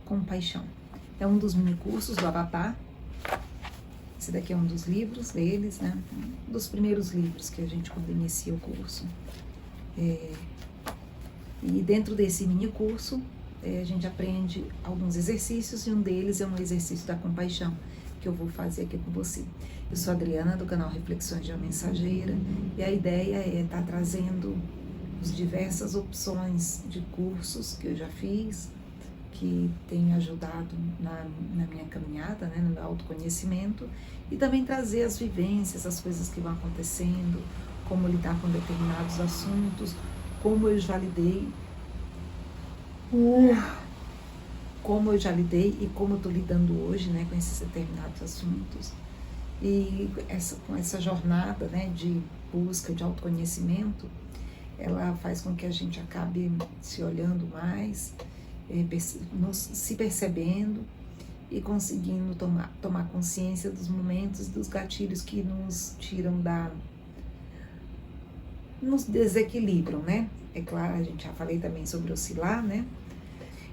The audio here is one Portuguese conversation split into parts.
compaixão. É um dos minicursos do Avatar. Esse daqui é um dos livros deles, né? Um dos primeiros livros que a gente quando inicia o curso. E dentro desse minicurso, a gente aprende alguns exercícios e um deles é um exercício da compaixão, que eu vou fazer aqui com você. Eu sou a Adriana, do canal Reflexões de uma Mensageira, e a ideia é estar trazendo as diversas opções de cursos que eu já fiz, que tem me ajudado na minha caminhada, né, no meu autoconhecimento, e também trazer as vivências, as coisas que vão acontecendo, como lidar com determinados assuntos, como eu já lidei e como eu estou lidando hoje, né, com esses determinados assuntos. E com essa jornada, né, de busca de autoconhecimento, ela faz com que a gente acabe se olhando mais, se percebendo e conseguindo tomar consciência dos momentos, dos gatilhos que nos tiram nos desequilibram, né? É claro, a gente já falei também sobre oscilar, né?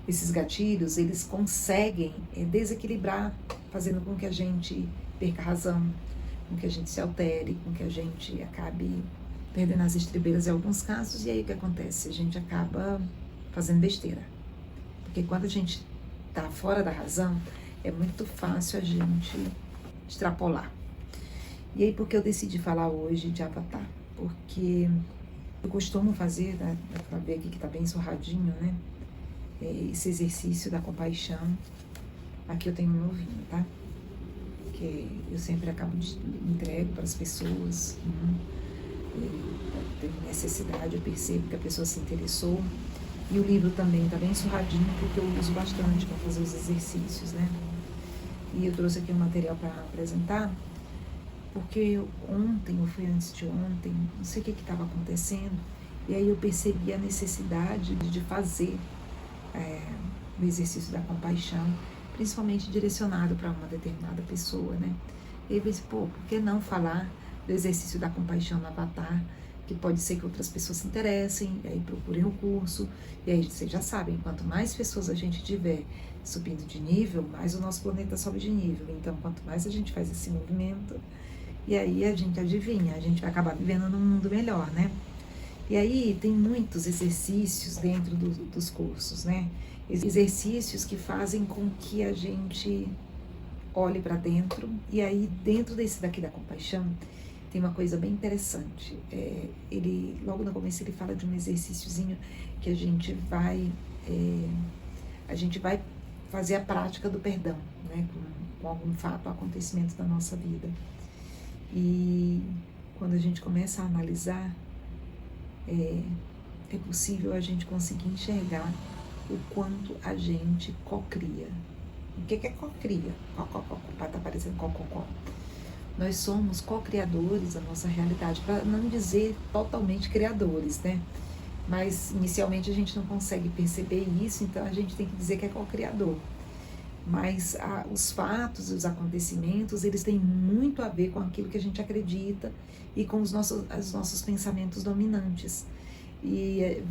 Esses gatilhos, eles conseguem desequilibrar, fazendo com que a gente perca a razão, com que a gente se altere, com que a gente acabe perdendo as estribeiras em alguns casos. E aí o que acontece? A gente acaba fazendo besteira. Porque quando a gente está fora da razão, é muito fácil a gente extrapolar. E aí por que eu decidi falar hoje de Avatar? Porque eu costumo fazer, dá pra ver aqui que tá bem surradinho, né? Esse exercício da compaixão. Aqui eu tenho um novinho, tá? Que eu sempre acabo entrego para as pessoas. Tem necessidade, eu percebo que a pessoa se interessou. E o livro também tá bem surradinho, porque eu uso bastante para fazer os exercícios, né? E eu trouxe aqui um material para apresentar, porque ontem, ou foi antes de ontem, não sei o que estava acontecendo, e aí eu percebi a necessidade de fazer o exercício da compaixão, principalmente direcionado para uma determinada pessoa, né? E aí eu pensei, por que não falar do exercício da compaixão no Avatar, que pode ser que outras pessoas se interessem, e aí procurem o curso, e aí vocês já sabem, quanto mais pessoas a gente tiver subindo de nível, mais o nosso planeta sobe de nível. Então, quanto mais a gente faz esse movimento, e aí a gente adivinha, a gente vai acabar vivendo num mundo melhor, né? E aí tem muitos exercícios dentro dos cursos, né? Exercícios que fazem com que a gente olhe para dentro. E aí dentro desse daqui da compaixão tem uma coisa bem interessante. Ele logo no começo ele fala de um exercíciozinho que a gente vai fazer a prática do perdão, né? Com algum fato, acontecimento da nossa vida. E quando a gente começa a analisar, é possível a gente conseguir enxergar o quanto a gente cocria. O que é cocria? Tá parecendo cococó. Nós somos co-criadores da nossa realidade, para não dizer totalmente criadores, né? Mas inicialmente a gente não consegue perceber isso, então a gente tem que dizer que é co-criador. Mas os fatos e os acontecimentos, eles têm muito a ver com aquilo que a gente acredita e com os nossos pensamentos dominantes. E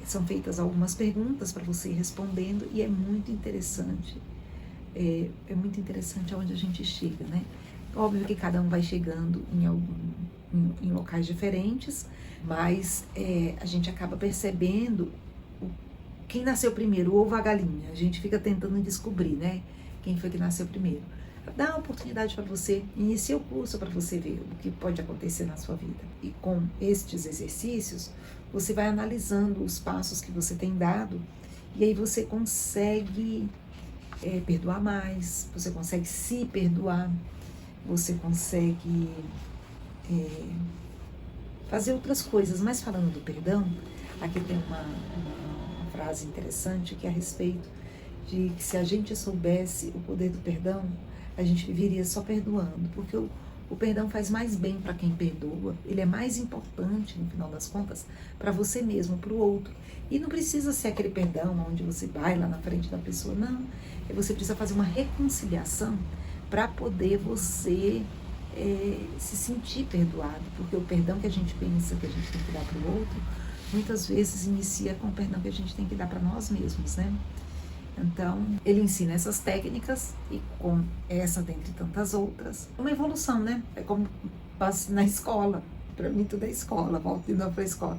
são feitas algumas perguntas para você ir respondendo, e é muito interessante. É muito interessante aonde a gente chega, né? Óbvio que cada um vai chegando em locais diferentes, mas a gente acaba percebendo quem nasceu primeiro, o ovo ou a galinha. A gente fica tentando descobrir, né? Quem foi que nasceu primeiro. Dá uma oportunidade para você, inicia o curso para você ver o que pode acontecer na sua vida. E com estes exercícios, você vai analisando os passos que você tem dado, e aí você consegue perdoar mais, você consegue se perdoar, você consegue fazer outras coisas. Mas falando do perdão, aqui tem uma frase interessante que é a respeito de que se a gente soubesse o poder do perdão, a gente viveria só perdoando, porque o perdão faz mais bem para quem perdoa, ele é mais importante, no final das contas, para você mesmo, para o outro. E não precisa ser aquele perdão onde você vai lá na frente da pessoa, não. Você precisa fazer uma reconciliação para poder você se sentir perdoado, porque o perdão que a gente pensa que a gente tem que dar para o outro, muitas vezes inicia com o perdão que a gente tem que dar para nós mesmos, né? Então, ele ensina essas técnicas e com essa dentre tantas outras, uma evolução, né? É como na escola, para mim tudo é escola, volto de novo para a escola.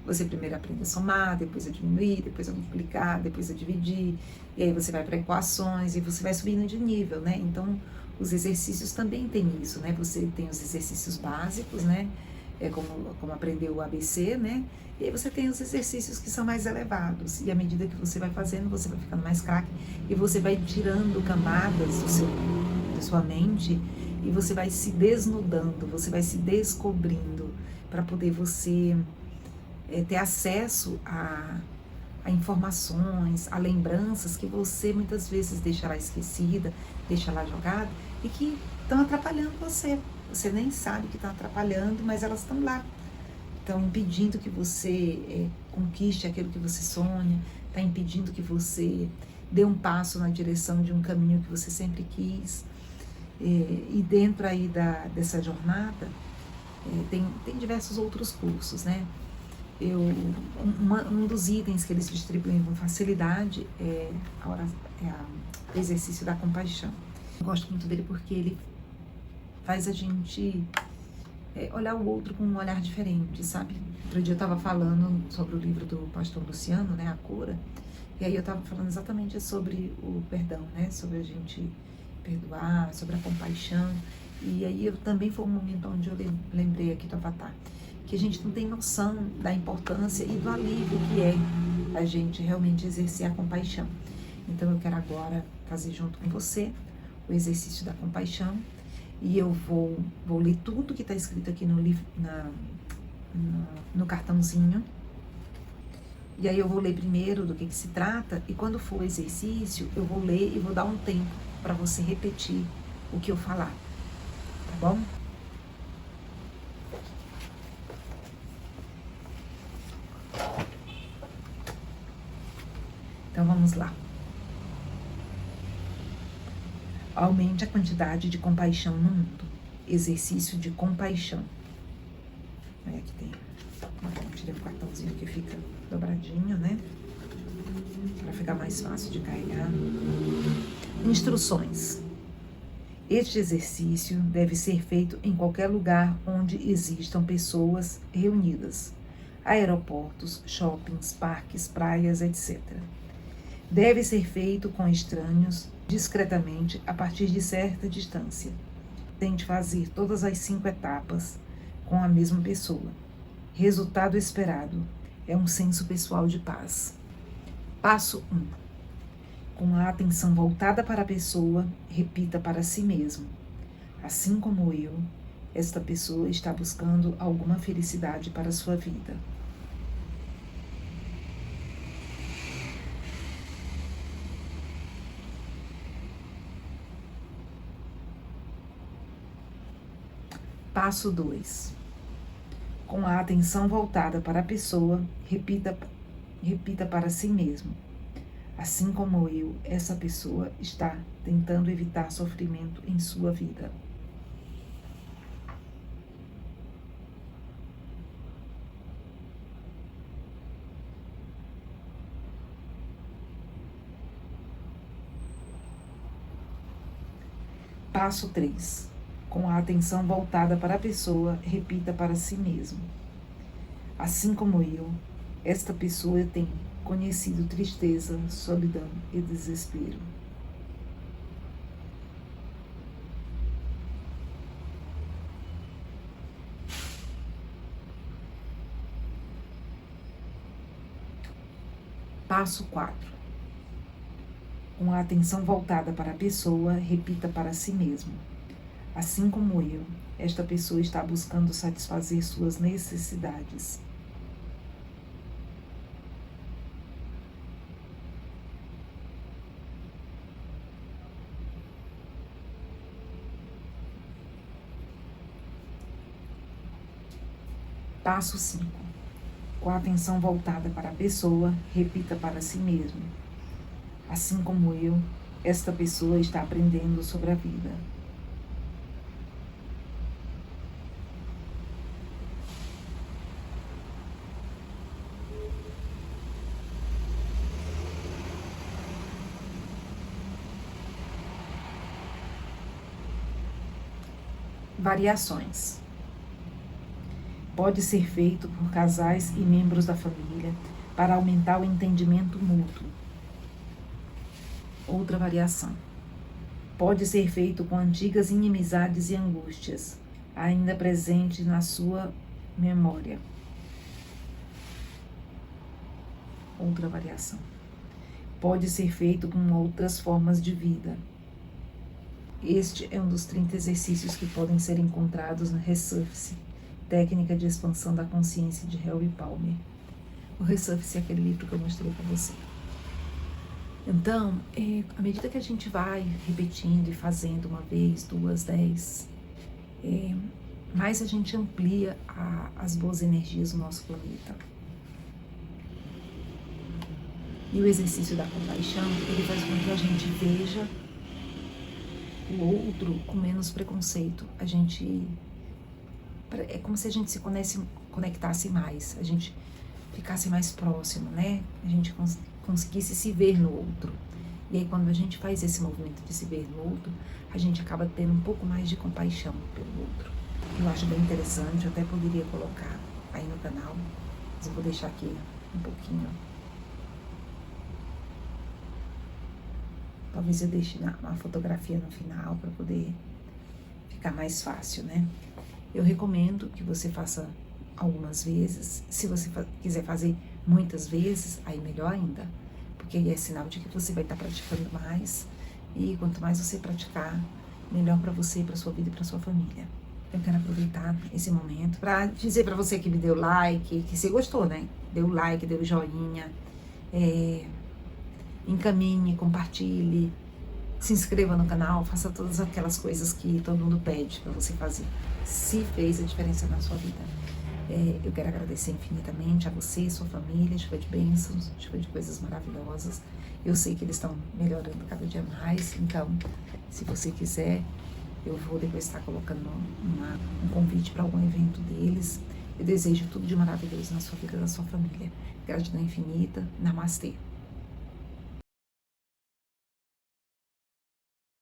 Você primeiro aprende a somar, depois a diminuir, depois a multiplicar, depois a dividir, e aí você vai para equações e você vai subindo de nível, né? Então, os exercícios também tem isso, né? Você tem os exercícios básicos, né? É como aprender o ABC, né? E aí você tem os exercícios que são mais elevados. E à medida que você vai fazendo, você vai ficando mais craque e você vai tirando camadas da sua mente e você vai se desnudando, você vai se descobrindo para poder você ter acesso a informações, a lembranças que você muitas vezes deixa lá esquecida, deixa lá jogada e que estão atrapalhando você. Você nem sabe que estão atrapalhando, mas elas estão lá. Estão impedindo que você conquiste aquilo que você sonha, está impedindo que você dê um passo na direção de um caminho que você sempre quis. E dentro aí dessa jornada, tem diversos outros cursos, né? Um dos itens que eles distribuem com facilidade é o exercício da compaixão. Eu gosto muito dele porque ele faz a gente olhar o outro com um olhar diferente, sabe? Outro dia eu estava falando sobre o livro do pastor Luciano, né, A Cura, e aí eu estava falando exatamente sobre o perdão, né, sobre a gente perdoar, sobre a compaixão, e aí também foi um momento onde eu lembrei aqui do Avatar, que a gente não tem noção da importância e do alívio que é a gente realmente exercer a compaixão. Então eu quero agora fazer junto com você o exercício da compaixão e eu vou ler tudo que está escrito aqui no livro, no cartãozinho. E aí eu vou ler primeiro do que se trata e quando for o exercício eu vou ler e vou dar um tempo para você repetir o que eu falar, tá bom? Então vamos lá. Aumente a quantidade de compaixão no mundo. Exercício de compaixão. Aí aqui tem. Tirei o cartãozinho que fica dobradinho, né? Para ficar mais fácil de carregar. Instruções. Este exercício deve ser feito em qualquer lugar onde existam pessoas reunidas. Aeroportos, shoppings, parques, praias, etc. Deve ser feito com estranhos, discretamente, a partir de certa distância. Tente fazer todas as 5 etapas com a mesma pessoa. Resultado esperado é um senso pessoal de paz. Passo 1. Com a atenção voltada para a pessoa, repita para si mesmo. Assim como eu, esta pessoa está buscando alguma felicidade para a sua vida. Passo 2. Com a atenção voltada para a pessoa, repita para si mesmo. Assim como eu, essa pessoa está tentando evitar sofrimento em sua vida. Passo 3. Com a atenção voltada para a pessoa, repita para si mesmo. Assim como eu, esta pessoa tem conhecido tristeza, solidão e desespero. Passo 4. Com a atenção voltada para a pessoa, repita para si mesmo. Assim como eu, esta pessoa está buscando satisfazer suas necessidades. Passo 5. Com a atenção voltada para a pessoa, repita para si mesmo. Assim como eu, esta pessoa está aprendendo sobre a vida. Variações. Pode ser feito por casais e membros da família para aumentar o entendimento mútuo. Outra variação. Pode ser feito com antigas inimizades e angústias, ainda presentes na sua memória. Outra variação. Pode ser feito com outras formas de vida. Este é um dos 30 exercícios que podem ser encontrados no Resurface, técnica de expansão da consciência de Harry Palmer. O Resurface é aquele livro que eu mostrei para você. Então, à medida que a gente vai repetindo e fazendo uma vez, 2, 10, mais a gente amplia as boas energias do nosso planeta. E o exercício da compaixão, ele faz com que a gente veja o outro com menos preconceito. É como se a gente se conectasse mais, a gente ficasse mais próximo, né? A gente conseguisse se ver no outro. E aí, quando a gente faz esse movimento de se ver no outro, a gente acaba tendo um pouco mais de compaixão pelo outro. Eu acho bem interessante, eu até poderia colocar aí no canal, mas eu vou deixar aqui um pouquinho. Talvez eu deixe uma fotografia no final para poder ficar mais fácil, né? Eu recomendo que você faça algumas vezes. Se você quiser fazer muitas vezes, aí melhor ainda, porque aí é sinal de que você vai estar praticando mais, e quanto mais você praticar, melhor para você, para sua vida e para sua família. Eu quero aproveitar esse momento para dizer para você que me deu like, que você gostou, né? Deu like, deu joinha, encaminhe, compartilhe, se inscreva no canal, faça todas aquelas coisas que todo mundo pede para você fazer, se fez a diferença na sua vida. Eu quero agradecer infinitamente a você, sua família, chuva de bênçãos, chuva de coisas maravilhosas. Eu sei que eles estão melhorando cada dia mais, então, se você quiser, eu vou depois estar colocando um convite para algum evento deles. Eu desejo tudo de maravilhoso na sua vida e na sua família. Gratidão infinita. Namastê.